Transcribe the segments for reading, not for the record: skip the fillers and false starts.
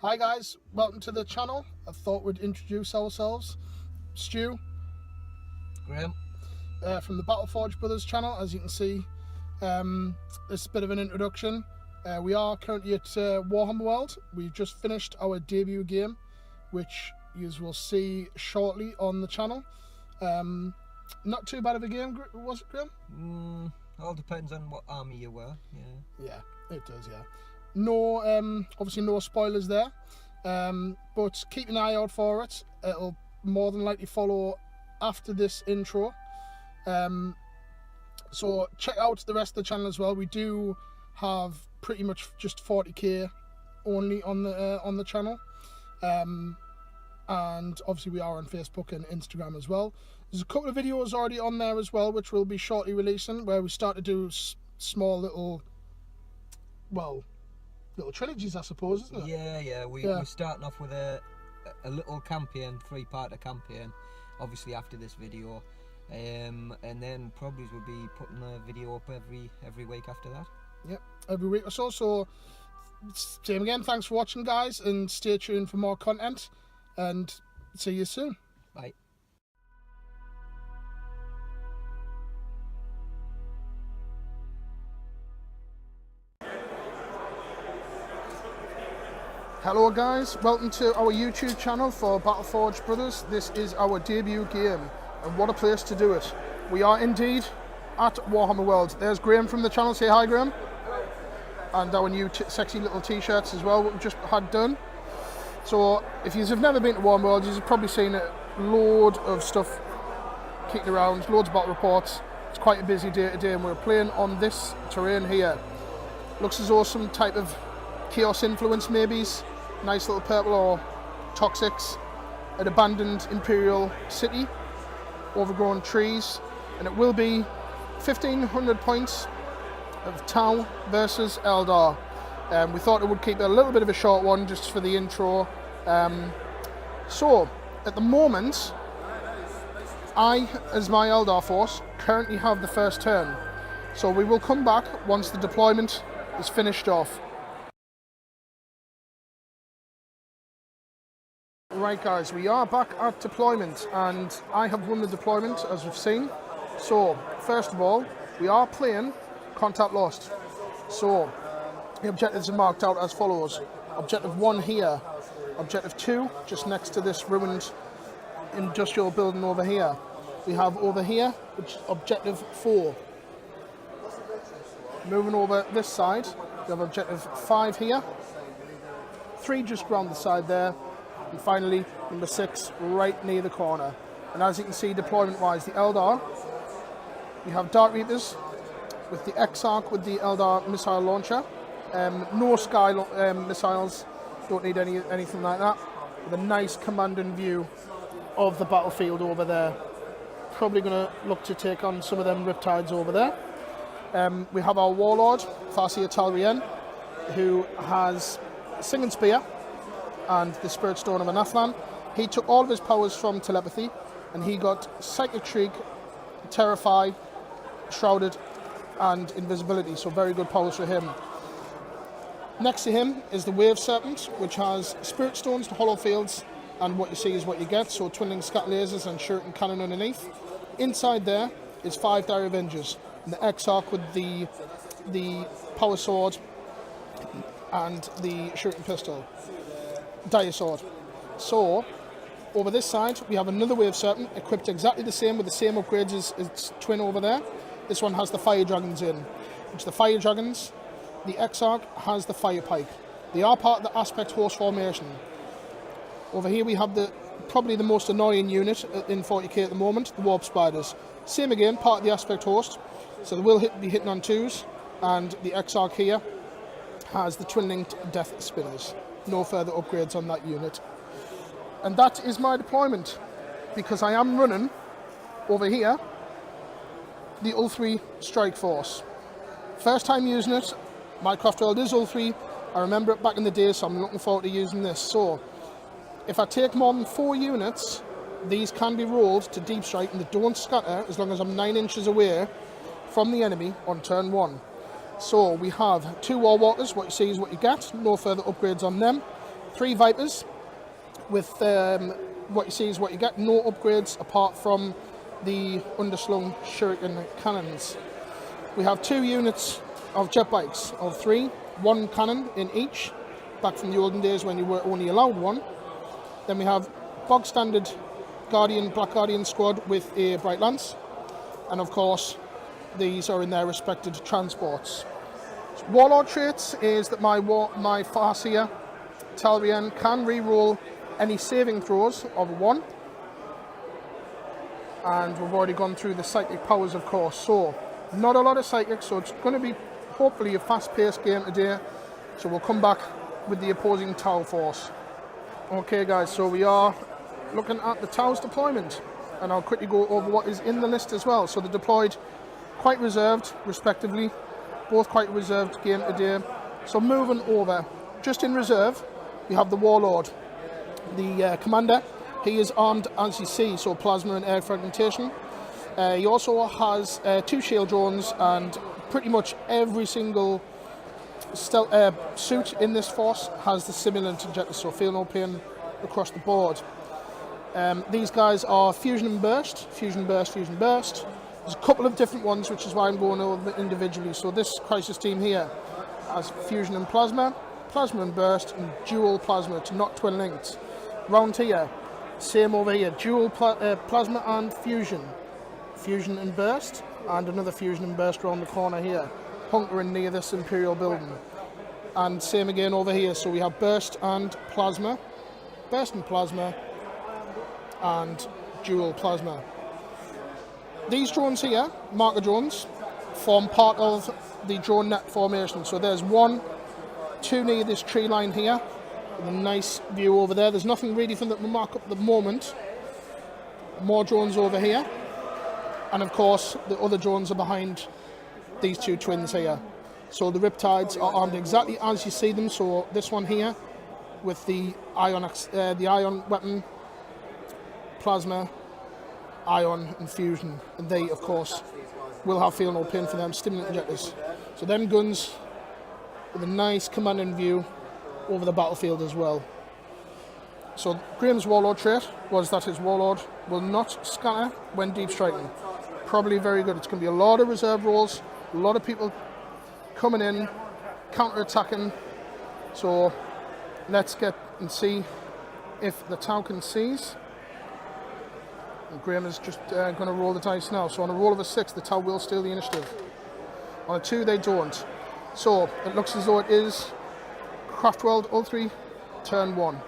Hi guys, welcome to the channel. I thought we'd introduce ourselves. Stu. Graham. From the Battleforge Brothers channel. As you can see, this is a bit of an introduction. We are currently at Warhammer World. We've just finished our debut game, which you will see shortly on the channel. Not too bad of a game, was it, Graham? All depends on what army you were. Yeah, it does, yeah. No, obviously no spoilers there, but keep an eye out for it. It'll more than likely follow after this intro. So check out the rest of the channel as well. We do have pretty much just 40k only on the channel, and obviously we are on Facebook and Instagram as well. There's a couple of videos already on there as well, which we'll be shortly releasing, where we start to do small little, well, little trilogies, I suppose, isn't it? Yeah. We're starting off with a little campaign, 3-part campaign, obviously after this video, and then probably we'll be putting a video up every week after that. Yep, every week or so. So same again, thanks for watching guys, and stay tuned for more content, and see you soon. Bye. Hello guys, welcome to our YouTube channel for Battleforge Brothers. This is our debut game, and what a place to do it. We are indeed at Warhammer World. There's Graham from the channel. Say hi, Graham. And our new sexy little t-shirts as well, what we just had done. So if you've never been to Warhammer World, you've probably seen a load of stuff kicking around, loads of battle reports. It's quite a busy day today, and we're playing on this terrain here. Looks as though some type of chaos influence maybe. Nice little purple or toxics, an abandoned imperial city, overgrown trees, and it will be 1500 points of Tau versus Eldar. We thought it would keep it a little bit of a short one just for the intro. So at the moment, I, as my Eldar force, currently have the first turn. So we will come back once the deployment is finished off. Right guys, we are back at deployment, and I have won the deployment as we've seen. So first of all, we are playing Contact Lost. So the objectives are marked out as follows. Objective 1 here, Objective 2 just next to this ruined industrial building over here. We have over here, which is Objective 4. Moving over this side, we have Objective 5 here. 3 just around the side there. And finally, number 6, right near the corner. And as you can see, deployment-wise, the Eldar, we have Dark Reapers with the Exarch with the Eldar missile launcher. No Sky missiles, don't need anything like that. With a nice commanding view of the battlefield over there. Probably going to look to take on some of them Riptides over there. We have our Warlord, Farsighted Enclaves, who has Singing Spear and the Spirit Stone of Anathlan. He took all of his powers from telepathy, and he got Psychic Shriek, Terrify, Shrouded, and Invisibility, so very good powers for him. Next to him is the Wave Serpent, which has Spirit Stones to Hollow Fields, and what you see is what you get, so Twinning Scat Lasers and Shuriken Cannon underneath. Inside there is 5 Dire Avengers, and the Exarch with the Power Sword and the Shuriken Pistol. Dire Sword. So over this side we have another Wave Serpent equipped exactly the same with the same upgrades as its twin over there. This one has the Fire Dragons in, which the Fire Dragons, the Exarch has the Fire Pike. They are part of the Aspect Host formation. Over here we have probably the most annoying unit in 40k at the moment, the Warp Spiders. Same again, part of the Aspect Host, so they will be hitting on 2s, and the Exarch here has the Twin-Linked Death Spinners. No further upgrades on that unit. And that is my deployment, because I am running over here the Ulthwe Strike Force. First time using it. My craft world is Ulthwe. I remember it back in the day, so I'm looking forward to using this. So if I take more than 4 units, these can be rolled to deep strike, and they don't scatter as long as I'm 9 inches away from the enemy on turn 1. So we have 2 War Walkers, what you see is what you get, no further upgrades on them. 3 Vipers with what you see is what you get, no upgrades apart from the underslung shuriken cannons. We have 2 units of jet bikes of 3, 1 cannon in each, back from the olden days when you were only allowed 1. Then we have bog standard Black Guardian squad with a Bright Lance, and of course these are in their respected transports. Warlord traits is that my Farsighted Talrian can re-roll any saving throws of 1, and we've already gone through the psychic powers, of course, so not a lot of psychic, so it's going to be hopefully a fast-paced game today. So we'll come back with the opposing Tau force. Okay guys, so we are looking at the Tau's deployment, and I'll quickly go over what is in the list as well. So they're deployed quite reserved respectively, both quite reserved game today. So moving over, just in reserve we have the Warlord, the commander. He is armed as you see, so plasma and air fragmentation. He also has 2 shield drones, and pretty much every single suit in this force has the simulant injector, so feel no pain across the board. These guys are fusion and burst, fusion, burst, fusion, burst. There's a couple of different ones, which is why I'm going over them individually. So this crisis team here has fusion and plasma, plasma and burst, and dual plasma. It's not twin linked. Round here, same over here, dual plasma and fusion, fusion and burst, and another fusion and burst around the corner here, hunkering near this Imperial building. And same again over here, so we have burst and plasma, and dual plasma. These drones here, marker drones, form part of the drone net formation. So there's 1, 2 near this tree line here, with a nice view over there. There's nothing really from the mark up at the moment. More drones over here, and of course the other drones are behind these 2 twins here. So the Riptides are armed exactly as you see them. So this one here with the ion weapon, plasma, ion and fusion, and they of course will have feel no pain for them stimulant injectors. So them guns with a nice commanding view over the battlefield as well. So Graham's Warlord trait was that his Warlord will not scatter when deep striking. Probably very good. It's going to be a lot of reserve rolls, a lot of people coming in, counter-attacking. So let's get and see if the Tau can seize. And Graham is just going to roll the dice now. So on a roll of a 6, the Tau will steal the initiative. On a 2, they don't. So it looks as though it is Eldar Ulthwe, turn 1.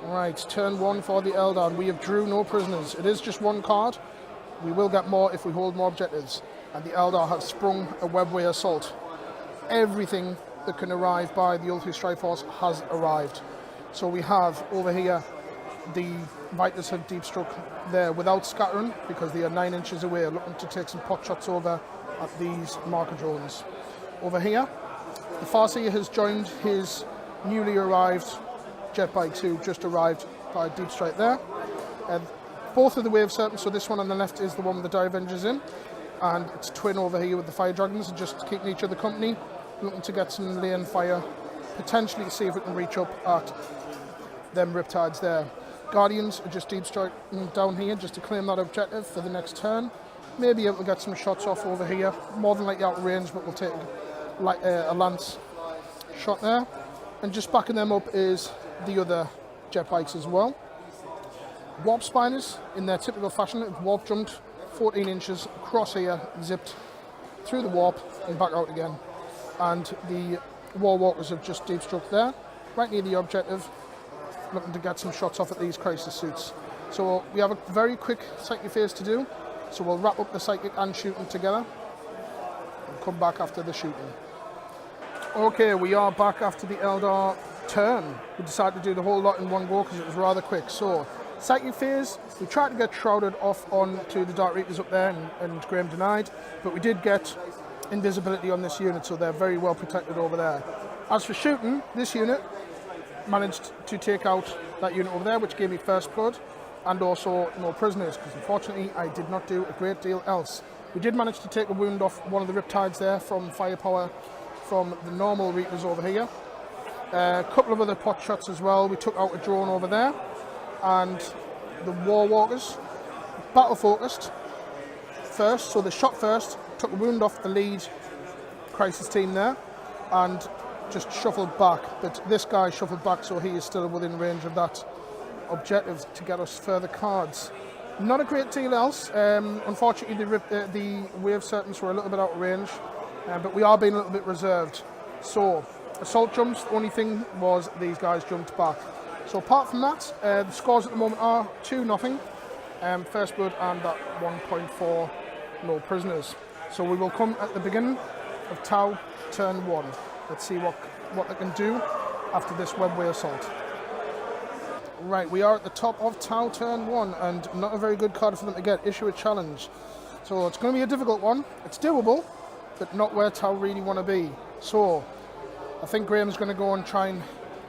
Right, turn 1 for the Eldar. We have drew no prisoners. It is just 1 card. We will get more if we hold more objectives. And the Eldar have sprung a webway assault. Everything that can arrive by the Ulthwe Strike Force has arrived. So we have over here, the Vipers have deep struck there without scattering because they are 9 inches away, looking to take some pot shots over at these marker drones. Over here, the Farsighted has joined his newly arrived jet bikes who just arrived by deep strike there. Both of the wave serpents, so this one on the left is the one with the Dire Avengers in, and it's twin over here with the Fire Dragons, just keeping each other company, looking to get some lane fire potentially to see if we can reach up at them Riptides there. Guardians are just deep striking down here just to claim that objective for the next turn. Maybe able to get some shots off over here. More than likely out of range, but we'll take a lance shot there. And just backing them up is the other jet bikes as well. Warp spiders, in their typical fashion, have warp jumped 14 inches across here, zipped through the warp and back out again. And the war walkers have just deep struck there, right near the objective, looking to get some shots off at these crisis suits. So we have a very quick psychic phase to do, so we'll wrap up the psychic and shooting together and come back after the shooting. Okay, we are back after the Eldar turn. We decided to do the whole lot in one go because it was rather quick. So psychic phase, we tried to get shrouded off onto the Dark Reapers up there, and Graham denied, but we did get invisibility on this unit, so they're very well protected over there. As for shooting, this unit managed to take out that unit over there, which gave me first blood, and also no prisoners, because unfortunately I did not do a great deal else. We did manage to take a wound off one of the Riptides there from firepower from the normal Reapers over here. A couple of other pot shots as well. We took out a drone over there, and the War Walkers battle focused first, so they shot first, took a wound off the lead crisis team there, and just shuffled back. But this guy shuffled back, so he is still within range of that objective to get us further cards. Not a great deal else. Unfortunately, the wave serpents were a little bit out of range, but we are being a little bit reserved. So assault jumps, the only thing was these guys jumped back. So apart from that, the scores at the moment are 2-0, first blood, and that 1.4 no prisoners. So we will come at the beginning of Tau turn 1. Let's see what they can do after this webway assault. Right, we are at the top of Tau turn 1, and not a very good card for them to get. Issue a challenge. So it's going to be a difficult one. It's doable, but not where Tau really want to be. So I think Graham's going to go and try and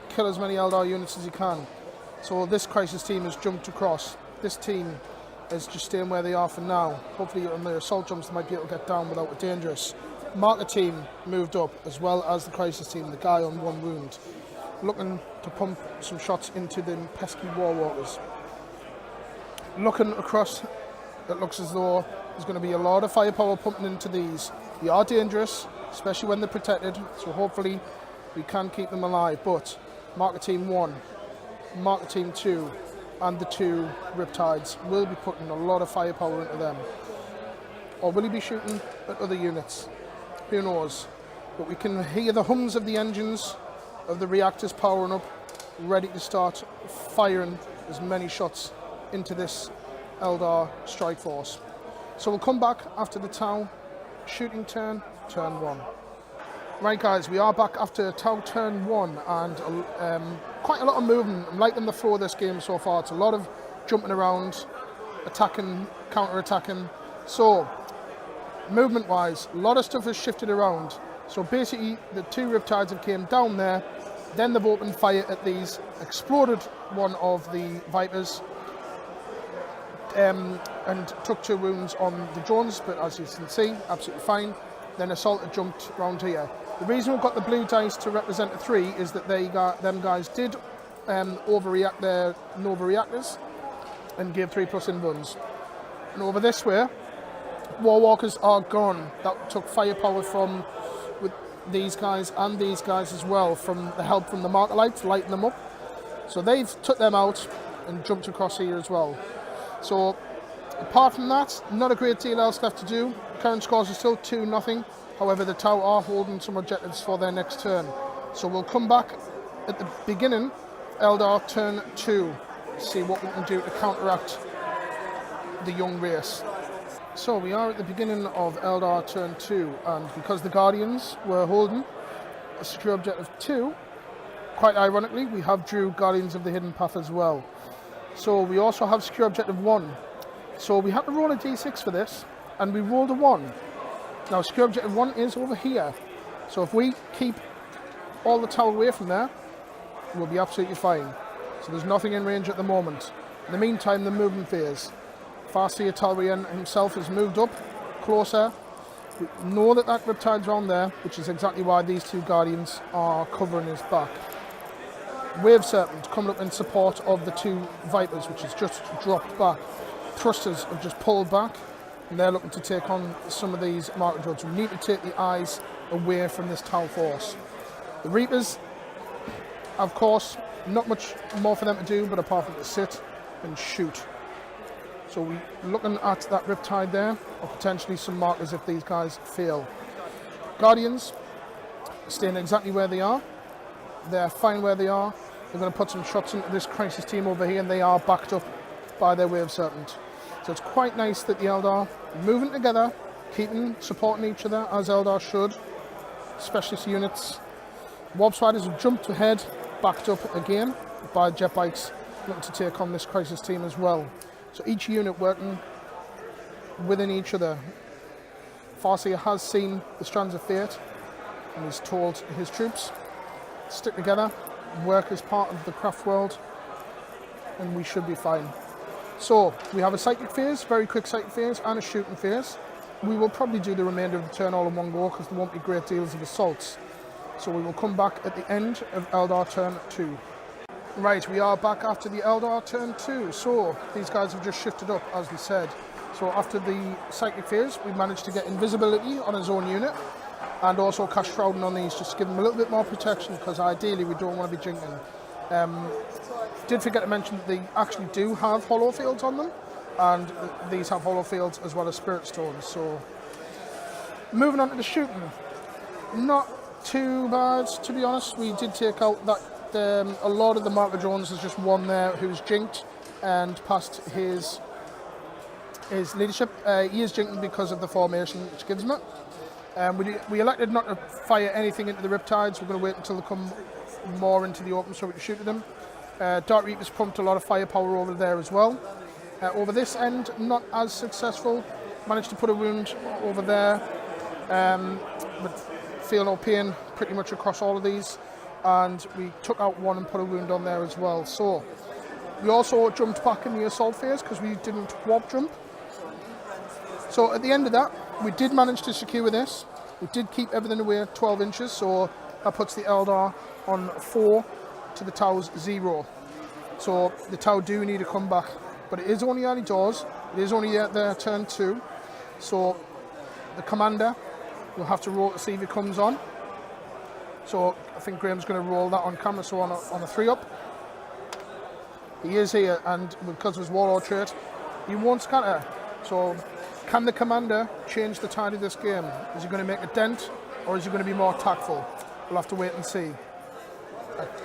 kill as many Eldar units as he can. So this crisis team has jumped across. This team is just staying where they are for now. Hopefully on the assault jumps they might be able to get down without it dangerous. Marker team moved up, as well as the crisis team, the guy on 1 wound, looking to pump some shots into the pesky War Walkers. Looking across, it looks as though there's going to be a lot of firepower pumping into these. They are dangerous, especially when they're protected, so hopefully we can keep them alive. But Marker Team 1, Marker Team 2 and the 2 Riptides will be putting a lot of firepower into them. Or will he be shooting at other units? Who knows? But we can hear the hums of the engines of the reactors powering up, ready to start firing as many shots into this Eldar strike force. So we'll come back after the Tau shooting turn 1. Right guys, we are back after Tau turn 1, and quite a lot of movement. I'm liking the flow of this game so far. It's a lot of jumping around, attacking, counter-attacking. So movement wise, a lot of stuff has shifted around. So basically the 2 Riptides have came down there, then they've opened fire at these, exploded one of the Vipers, and took 2 wounds on the drones, but as you can see, absolutely fine. Then Assault had jumped round here. The reason we've got the blue dice to represent a 3 is that them guys did overreact their Nova reactors and gave 3+ in runs. And over this way, War Walkers are gone. That took firepower from with these guys and these guys as well, from the help from the marker lights, lighting them up. So they've took them out and jumped across here as well. So apart from that, not a great deal else left to do. Current scores are still 2-0. However, the Tau are holding some objectives for their next turn. So we'll come back at the beginning, Eldar turn 2, see what we can do to counteract the young race. So we are at the beginning of Eldar turn 2, and because the Guardians were holding a secure objective 2, quite ironically, we have drew Guardians of the Hidden Path as well. So we also have secure objective 1. So we had to roll a d6 for this, and we rolled a 1. Now secure objective 1 is over here. So if we keep all the Tau away from there, we'll be absolutely fine. So there's nothing in range at the moment. In the meantime, the movement phase. Farsighted himself has moved up closer We know that that Riptide's on there, which is exactly why these two Guardians are covering his back. Wave Serpent coming up in support of the two Vipers, which has just dropped back. Thrusters have just pulled back, and they're looking to take on some of these market drones. We need to take the eyes away from this Tau force. The Reapers, of course, not much more for them to do, but apart from to sit and shoot. So we're looking at that Riptide there, or potentially some markers if these guys fail. Guardians staying exactly where they are. They're fine where they are. They're going to put some shots into this Crisis team over here, and they are backed up by their Wave Serpent. So it's quite nice that the Eldar are moving together, supporting each other as Eldar should. Specialist units. Warp Spiders have jumped ahead, backed up again by jet bikes, looking to take on this Crisis team as well. So each unit working within each other. Farsight has seen the Strands of Fate, and he's told his troops, stick together, work as part of the craft world, and we should be fine. So we have a psychic phase, very quick psychic phase, and a shooting phase. We will probably do the remainder of the turn all in one go because there won't be great deals of assaults. So we will come back at the end of Eldar turn 2. Right, we are back after the Eldar turn 2. So these guys have just shifted up, as we said. So after the psychic phase, we managed to get invisibility on his own unit, and also cast shrouding on these, just to give them a little bit more protection, because ideally we don't want to be jinking. Did forget to mention that they actually do have hollow fields on them, and these have hollow fields as well as spirit stones. So moving on to the shooting, not too bad to be honest. We did take out that a lot of the marker drones. There's just one there who's jinked and passed his leadership. He is jinking because of the formation which gives him it. We elected not to fire anything into the Riptides. We're going to wait until they come more into the open so we can shoot at them. Dark Reapers pumped a lot of firepower over there as well. Over this end, not as successful. Managed to put a wound over there, but feel no pain pretty much across all of these. And we took out one and put a wound on there as well. So we also jumped back in the assault phase because we didn't warp jump. So at the end of that, we did manage to secure this. We did keep everything away at 12 inches, so that puts the Eldar on 4 to the Tau's 0. So the Tau do need to come back, but it is only early doors. It is only their turn 2. So the commander will have to roll to see if he comes on. So I think Graham's going to roll that on camera, so on a 3-up. He is here, and because of his warlord trait, he won't scatter. So can the commander change the tide of this game? Is he going to make a dent, or is he going to be more tactful? We'll have to wait and see.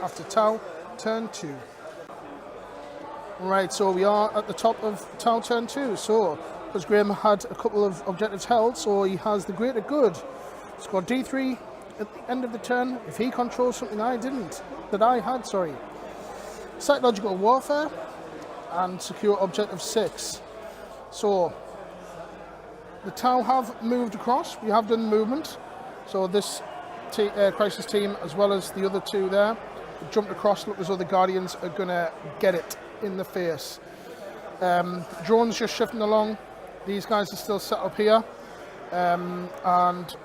After Tau, turn 2. Right, so we are at the top of Tau turn 2. So, because Graham had a couple of objectives held, so he has the greater good. Scored D3 at the end of the turn if he controls something I had. Psychological warfare and secure objective 6. So the Tau have moved across. We have done movement. So this Crisis team, as well as the other two there, jumped across. Look as though the Guardians are going to get it in the face. Drones just shifting along. These guys are still set up here and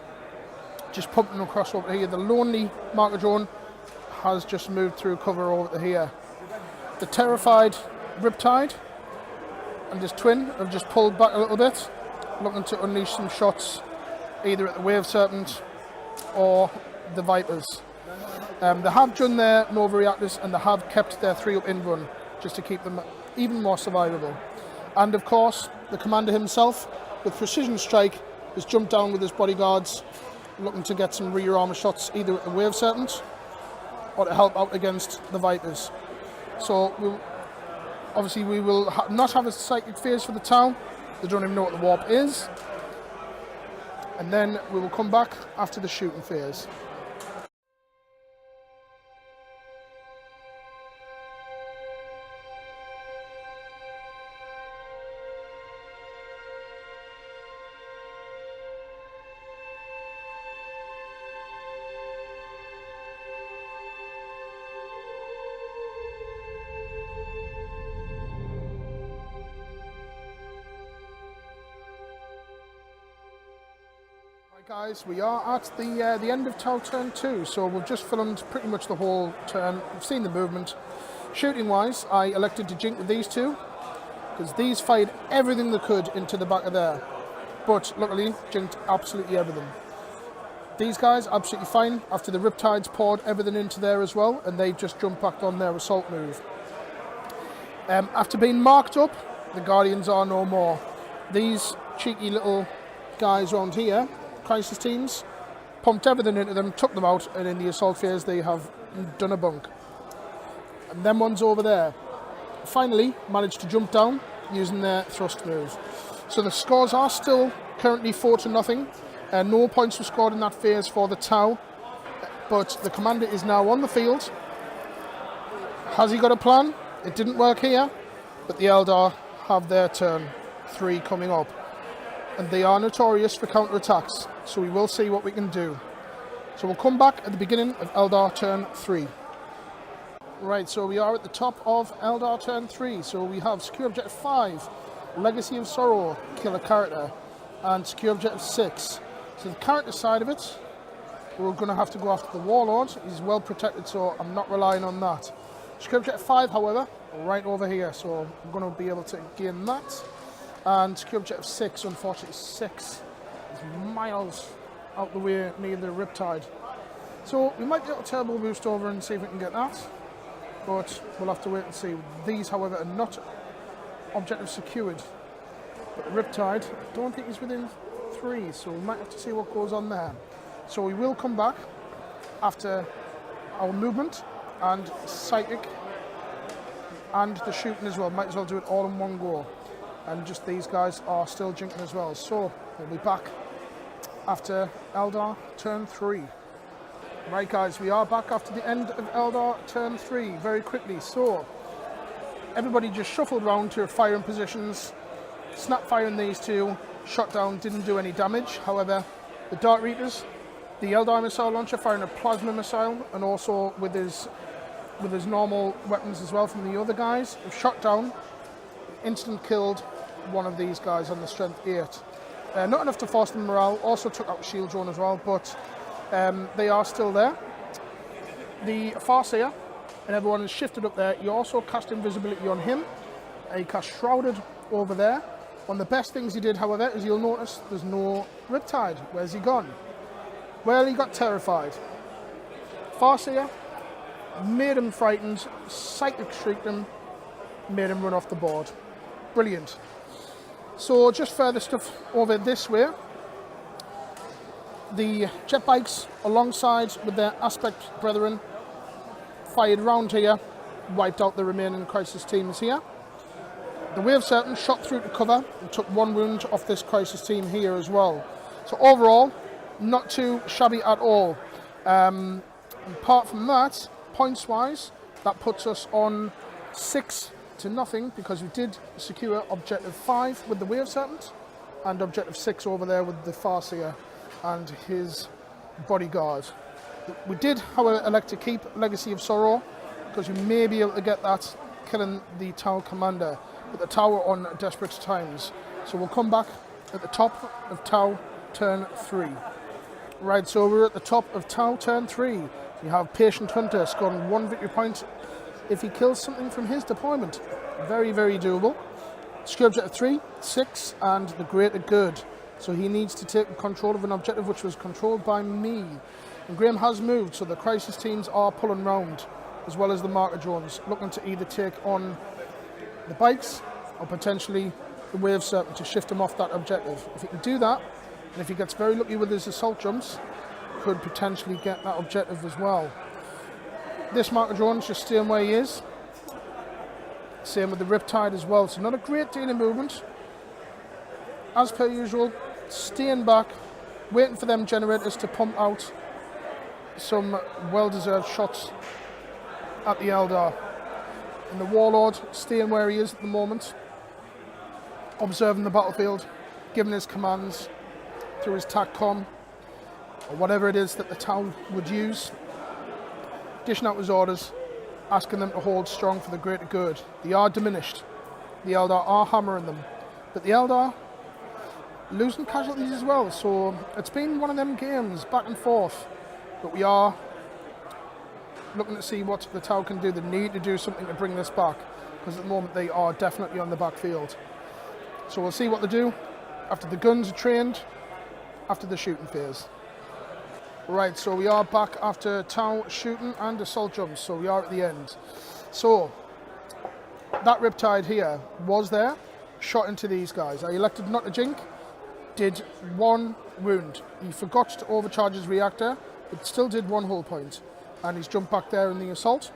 just pumping across over here. The lonely marker drone has just moved through cover over here. The terrified Riptide and his twin have just pulled back a little bit, looking to unleash some shots either at the Wave Serpent or the Vipers. They have done their Nova reactors, and they have kept their 3-up in run just to keep them even more survivable. And of course, the commander himself, with precision strike, has jumped down with his bodyguards, looking to get some rear armor shots either at the Wave Serpent or to help out against the Vipers. So we will not have a psychic phase for the Tau. They don't even know what the warp is. And then we will come back after the shooting phase. Guys, we are at the end of Tau turn 2, so we've just filmed pretty much the whole turn. We've seen the movement. Shooting wise, I elected to jink with these two, because these fired everything they could into the back of there. But luckily, jinked absolutely everything. These guys, absolutely fine, after the Riptides poured everything into there as well, and they've just jumped back on their assault move. After being marked up, the Guardians are no more. These cheeky little guys around here, crisis teams, pumped everything into them, took them out, and in the assault phase they have done a bunk. And them ones over there finally managed to jump down using their thrust move. So the scores are still currently 4-0. No points were scored in that phase for the Tau, but the commander is now on the field. Has he got a plan? It didn't work here, but the Eldar have their turn 3 coming up, and they are notorious for counter-attacks, so we will see what we can do. So we'll come back at the beginning of Eldar turn 3. Right, so we are at the top of Eldar turn 3. So we have secure objective 5, Legacy of Sorrow, kill a character, and secure objective 6. So the character side of it, we're going to have to go after the Warlord. He's well protected, so I'm not relying on that. Secure objective 5, however, right over here, so I'm going to be able to gain that. And secure objective 6, unfortunately 6 is miles out the way near the Riptide. So we might get a turbo boost over and see if we can get that, but we'll have to wait and see. These, however, are not objective secured, but the Riptide, I don't think he's within 3, so we might have to see what goes on there. So we will come back after our movement and psychic and the shooting as well. Might as well do it all in one go. And just these guys are still jinking as well. So we'll be back after Eldar turn 3. Right guys, we are back after the end of Eldar turn 3 very quickly. So everybody just shuffled round to firing positions, snap firing these two, shot down, didn't do any damage. However, the Dart Reapers, the Eldar missile launcher firing a plasma missile, and also with his normal weapons as well from the other guys, have shot down, instant killed one of these guys on the strength 8. Not enough to force the morale, also took out shield drone as well, but they are still there. The Farseer and everyone is shifted up there. You also cast invisibility on him. He cast Shrouded over there. One of the best things he did, however, is you'll notice there's no Riptide. Where's he gone? Well, he got terrified. Farseer made him frightened, psychic shrieked him, made him run off the board. Brilliant. So just further stuff over this way. The jet bikes alongside with their aspect brethren fired round here, wiped out the remaining crisis teams here. The Wave Serpent shot through to cover and took 1 wound off this crisis team here as well. So overall, not too shabby at all. Apart from that, points wise, that puts us on 6-0 because we did secure objective 5 with the Wave Serpent and objective 6 over there with the Farseer and his bodyguard. We did, however, elect to keep Legacy of Sorrow because we may be able to get that killing the Tau commander, but the Tau are on desperate times. So we'll come back at the top of Tau turn 3. Right, so we're at the top of Tau turn 3. You have Patient Hunter scoring 1 victory point if he kills something from his deployment. Very, very doable. Secure objective 3, 6, and the Greater Good. So he needs to take control of an objective which was controlled by me. And Graham has moved, so the crisis teams are pulling round, as well as the marker drones, looking to either take on the bikes or potentially the Wave Serpent to shift him off that objective. If he can do that, and if he gets very lucky with his assault jumps, could potentially get that objective as well. This marker drone's just staying where he is. Same with the Riptide as well. So not a great deal of movement. As per usual, staying back, waiting for them generators to pump out some well-deserved shots at the Eldar. And the Warlord staying where he is at the moment, observing the battlefield, giving his commands through his TACCOM, or whatever it is that the Tau would use, dishing out his orders, asking them to hold strong for the greater good. They are diminished. The Eldar are hammering them. But the Eldar, losing casualties as well. So it's been one of them games back and forth, but we are looking to see what the Tau can do. They need to do something to bring this back, because at the moment they are definitely on the backfield. So we'll see what they do after the guns are trained, after the shooting phase. Right, so we are back after Tau shooting and assault jumps, so we are at the end. So that Riptide here was there, shot into these guys. I elected not to jink, did 1 wound. He forgot to overcharge his reactor, but still did 1 hull point, and he's jumped back there in the assault.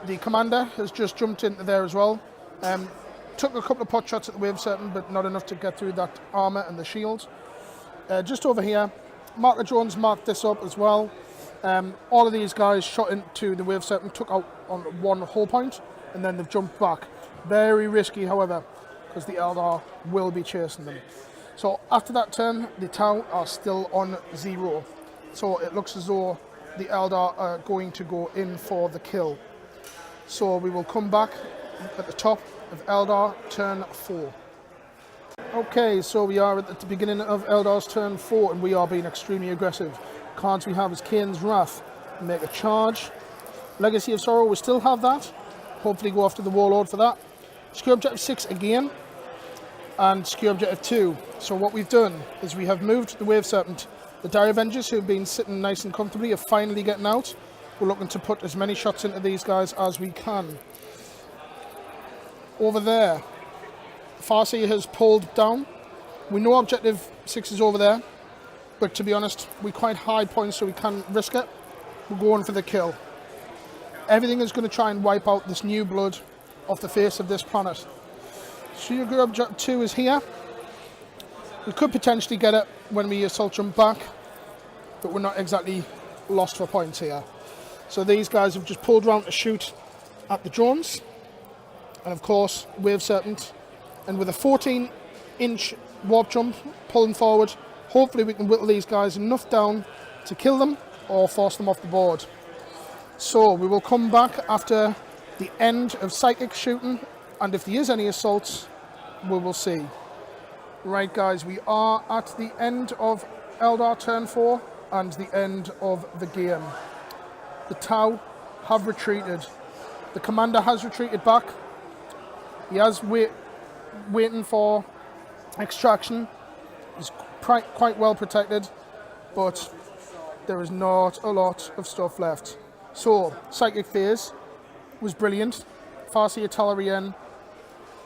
The commander has just jumped into there as well. Took a couple of pot shots at the wave serpent, but not enough to get through that armour and the shield. Just over here, Marker Jones marked this up as well. All of these guys shot into the wave serpent, took out on 1 hull point, and then they've jumped back. Very risky, however, because the Eldar will be chasing them. So after that turn, the Tau are still on 0. So it looks as though the Eldar are going to go in for the kill. So we will come back at the top of Eldar turn 4. Okay, so we are at the beginning of Eldar's turn 4, and we are being extremely aggressive. Cards we have is Kane's Wrath, make a charge. Legacy of Sorrow, we still have that. Hopefully go after the Warlord for that. Secure Objective 6 again, and Secure Objective 2. So what we've done is we have moved the Wave Serpent. The Dire Avengers, who have been sitting nice and comfortably, are finally getting out. We're looking to put as many shots into these guys as we can. Over there, Farsight has pulled down. We know Objective 6 is over there, but to be honest, we're quite high points, so we can't risk it. We're going for the kill. Everything is going to try and wipe out this new blood off the face of this planet. Secure Objective 2 is here. We could potentially get it when we assault jump back, but we're not exactly lost for points here. So these guys have just pulled round to shoot at the drones, and of course Wave Serpent, and with a 14-inch warp jump pulling forward, hopefully we can whittle these guys enough down to kill them or force them off the board. So we will come back after the end of psychic shooting, and if there is any assaults, we will see. Right guys, we are at the end of Eldar turn 4 and the end of the game. The Tau have retreated. The commander has retreated back. He has waiting for extraction. He's quite well protected, but there is not a lot of stuff left. So, Psychic Phase was brilliant. Farsight Enclaves,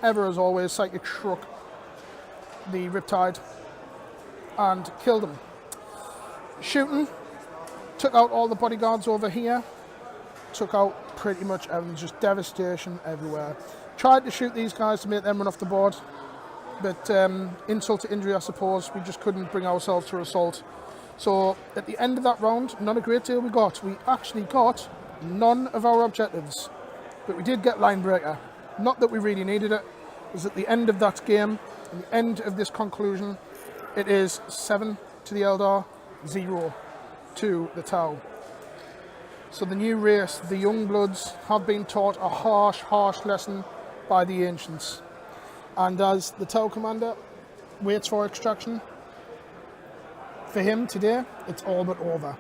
ever as always, Psychic struck the Riptide and killed him. Shooting, took out all the bodyguards over here, took out pretty much everything, just devastation everywhere. Tried to shoot these guys to make them run off the board, but insult to injury, I suppose. We just couldn't bring ourselves to assault. So at the end of that round, not a great deal we got. We actually got none of our objectives, but we did get Line Breaker. Not that we really needed it. It was at the end of that game, at the end of this conclusion, it is 7 to the Eldar, 0 to the Tau. So the new race, the young bloods, have been taught a harsh lesson by the ancients. And as the Tau commander waits for extraction, for him today, it's all but over.